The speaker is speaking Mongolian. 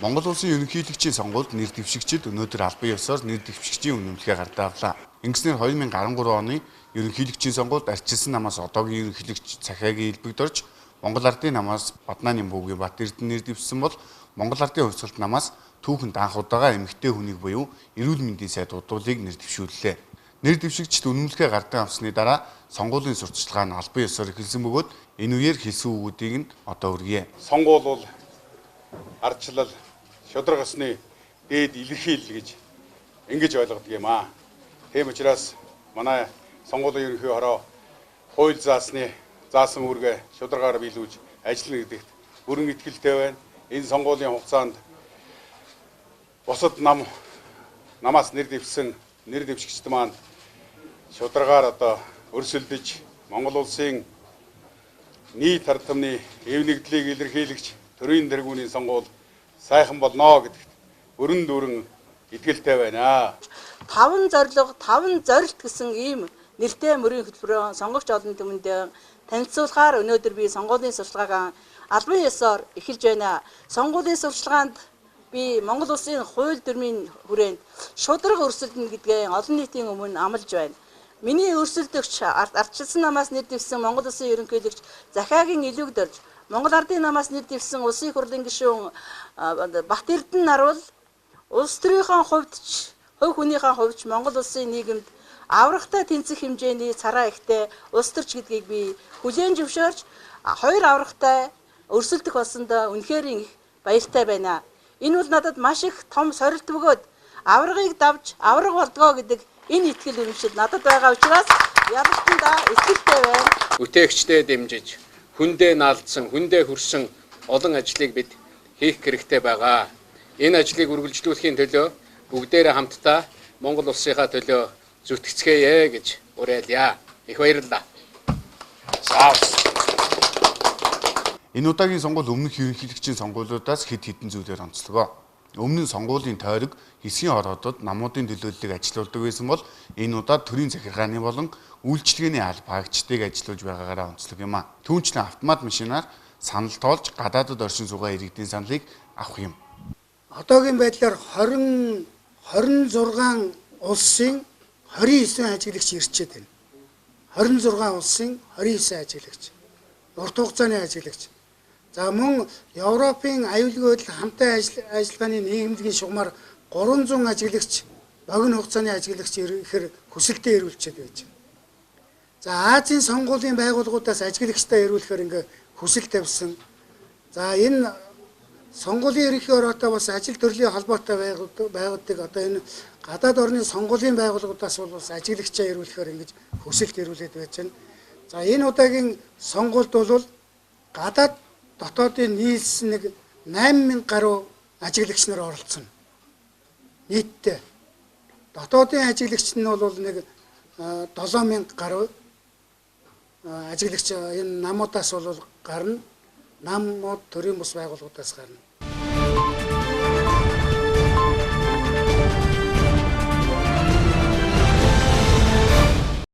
Монгол улсын ерөнхийлөгчийн сонгуульд нэр дэвшигчид өнөөдөр албан ёсоор нэр дэвшигчийн үнэмлэхээ гардаавлаа. Ингэснээр 2013 оны ерөнхийлөгчийн сонгуульд арчилсан намаас одоогийн ерөнхийлөгч Захиагийн элбэгд орж, Монгол Ардын намаас Баднааны Бүүгийн Бат Эрдэнэ нэр дэвшсэн бол Монгол Ардын хувьсгалт намаас түүхэнд анх удаага эмэгтэй хүнийг буюу эрүүл мэндийн сайд удуулыг нэр дэвшүүллээ. Нэр дэвшигчд үнэмлэхээ гардан авсны дараа сонгуулийн сурталчилгаа нь албан ёсоор эхэлсэн бөгөөд энэ үеэр хэлсэн үгүүдийг нь одоо өргөе. Сонгуул бол ардчлал шудраг ёсны дээд илэрхийлэл гэж ингэж ойлгодог юм аа. Тийм учраас манай сонгуулийн ерөнхий хороо хууль заасан үүргээ шударгаар биелүүлж ажиллана гэдэгт бүрэн итгэлтэй байна. Энэ сонгуулийн хугацаанд бусад намаас нэр дэвшигчд маань шударгаар одоо өрсөлдөж Монгол улсын нийт ард түмний эв нэгдлийг илэрхийлэгч төрийн тэргүүний сонгуул сайхан болно гэдэгт өрн дүүрэн итгэлтэй байна. 5 зорилго, 5 зорилт гэсэн ийм нэртэй мөрийн хөтөлбөрөөр сонгогч олон түмэнд танилцуулахаар өнөөдөр би сонгуулийн сурталчилгааг албан ёсоор эхэлж байна. Сонгуулийн сурталчилгаанд би Монгол улсын хууль дүрмийн хүрээнд шударга өрсөлдөнө гэдгээ олон нийтийн өмнө амлаж байна. Миний өрсөлдөгч ардчилсан намаас нэр дэвшсэн Монгол улсын ерөнхийлөгч Захиагийн элбэгд орж, Монгол Ардын намаас нэр дэвшсэн улсын их хурлын гишүүн Бат Эрдэнэ нар бол улс төрийнхөө хувьд хувь хүнийхээ хувьд Монгол улсын нийгэмд аврагтай тэнцэх хэмжээний цараа ихтэй улс төрч гэдгийг би хүлээн зөвшөөрч, хоёр аврагтай өрсөлдөх болсондоо үнэхээр их баяртай байна. Энэ бол надад маш их том сорилт бөгөөд аврагыг давж авраг болдгоо гэдэг энэ итгэл үнэмшил надад байгаа учраас ялалтандаа итгэлтэй байна. Бүтээгчдээ дэмжиж, хүндээ наалдсан, хүндээ хүрсэн олон ажлыг бид хийх хэрэгтэй байгаа. Энэ ажлыг үргэлжлүүлэхийн төлөө бүгдээрээ хамтдаа Монгол улсынхаа төлөө зүтгэцгээе гэж уриалъя. Их баярлалаа. Энэ удаагийн сонгуул өмнөх ерөнхийлөгчийн сонгуулиудаас хэд хэдэн зүйлээр онцлогоо. Өмнө нь сонгуулийн тойрог хэсгийн ордод намуудын төлөөллийг ажилуулдаг байсан бол энэ удаад төрийн захиргааны болон үйлчилгээний алба хаагчдыг ажилуулж байгаагаараа онцлог юм а. Түүнчлэн автомат машинаар санал тоолж гадаадд оршин суугаа иргэдийн саналыг авах юм. Одоогийн байдлаар 26 улсын 29 ажиглагч ирчээд байна. 26 улсын 29 ажиглагч. Урт хугацааны ажиглагч. За мөн Европын аюулгүй байдал хамтын ажиллагааны нийгэмлэгийн шугамар 300 ажиглагч богино хугацааны ажиглагч ирэхээр хүсэлтээ ирүүлчихэд байж байна. За Азийн сонгуулийн байгууллагуудаас ажиглагчтай ирүүлэхээр ингээ хүсэл тавьсан. За энэ сонгуулийн ерөнхий ороотой бас ажил төрлийн холбоотой байгуулдаг одоо энэ гадаад орны сонгуулийн байгууллагуудаас бол бас ажиглагчаа ирүүлэхээр ингэж хүсэлт ирүүлээд байж байна. За энэ удаагийн сонгуульд бол гадаад дотоодын нийлсэн нэг 8000 гаруй ажиглагч нар оролцсон. Нийтдээ дотоодын ажиглагч нь бол нэг 7000 гаруй ажиглагч энэ намуудаас бол гарна. Намууд төрийн бус байгууллагуудаас гарна.